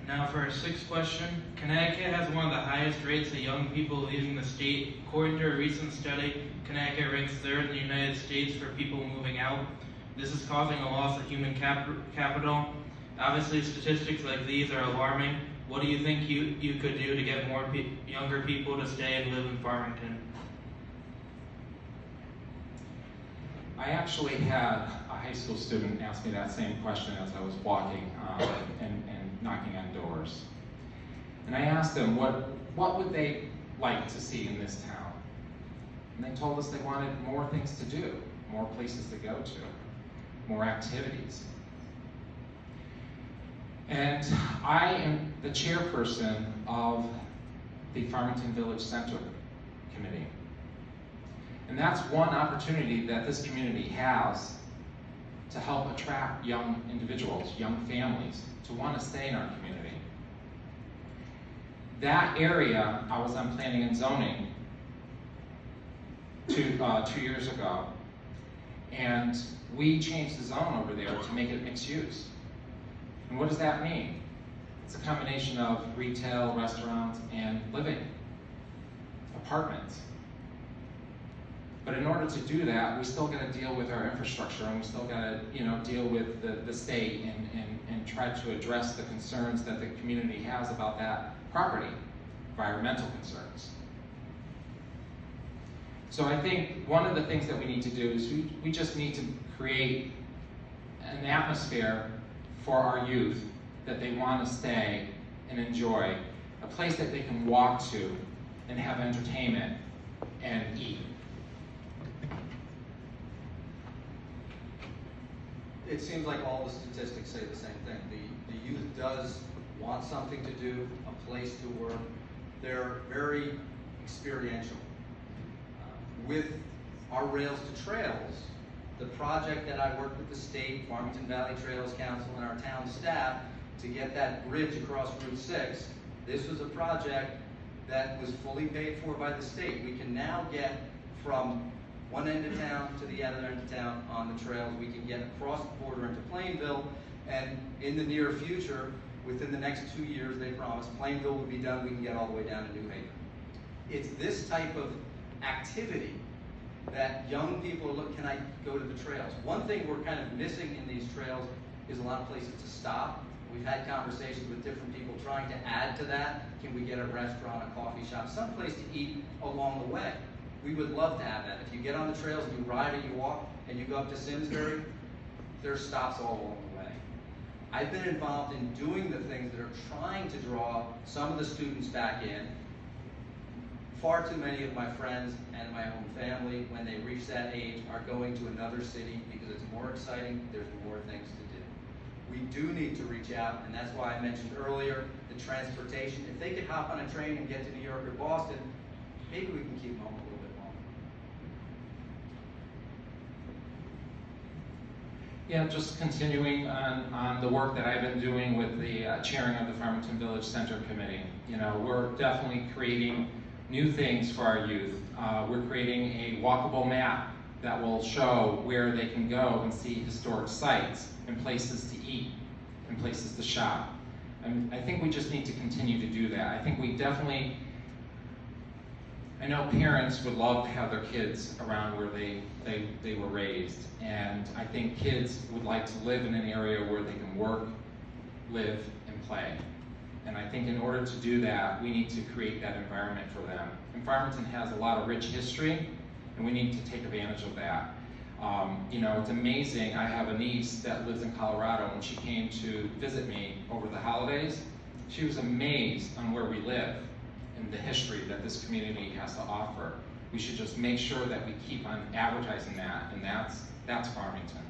Now for our sixth question, Connecticut has one of the highest rates of young people leaving the state. According to a recent study, Connecticut ranks third in the United States for people moving out. This is causing a loss of human capital. Obviously, statistics like these are alarming. What do you think you could do to get more younger people to stay and live in Farmington? I actually had a high school student ask me that same question as I was walking and knocking on doors. And I asked them what would they like to see in this town? And they told us they wanted more things to do, more places to go to, more activities. And I am the chairperson of the Farmington Village Center Committee. And that's one opportunity that this community has to help attract young individuals, young families, to want to stay in our community. That area, I was on planning and zoning 2 years ago, and we changed the zone over there to make it mixed use. And what does that mean? It's a combination of retail, restaurants, and living, apartments. But in order to do that, we still got to deal with our infrastructure, and we still got to, deal with the state and try to address the concerns that the community has about that property, environmental concerns. So I think one of the things that we need to do is we just need to create an atmosphere for our youth that they want to stay and enjoy, a place that they can walk to and have entertainment and eat. It seems like all the statistics say the same thing. The youth does want something to do, a place to work. They're very experiential. With our Rails to Trails, the project that I worked with the state, Farmington Valley Trails Council, and our town staff to get that bridge across Route 6, this was a project that was fully paid for by the state. We can now get from one end of town to the other end of town on the trails. We can get across the border into Plainville, and in the near future, within the next 2 years, they promised, Plainville would be done, we can get all the way down to New Haven. It's this type of activity that young people look, can I go to the trails? One thing we're kind of missing in these trails is a lot of places to stop. We've had conversations with different people trying to add to that. Can we get a restaurant, a coffee shop, some place to eat along the way? We would love to have that. If you get on the trails and you ride or you walk and you go up to Simsbury, there's stops all along the way. I've been involved in doing the things that are trying to draw some of the students back in. Far too many of my friends and my own family, when they reach that age, are going to another city because it's more exciting, there's more things to do. We do need to reach out, and that's why I mentioned earlier the transportation. If they could hop on a train and get to New York or Boston, maybe we can keep them home a little bit longer. Yeah, just continuing on the work that I've been doing with the chairing of the Farmington Village Center Committee. We're definitely creating new things for our youth. We're creating a walkable map that will show where they can go and see historic sites and places to eat and places to shop. And I think we just need to continue to do that. I think we definitely, I know parents would love to have their kids around where they were raised. And I think kids would like to live in an area where they can work, live, and play. And I think in order to do that, we need to create that environment for them. And Farmington has a lot of rich history, and we need to take advantage of that. It's amazing. I have a niece that lives in Colorado. When she came to visit me over the holidays, she was amazed on where we live and the history that this community has to offer. We should just make sure that we keep on advertising that, and that's Farmington.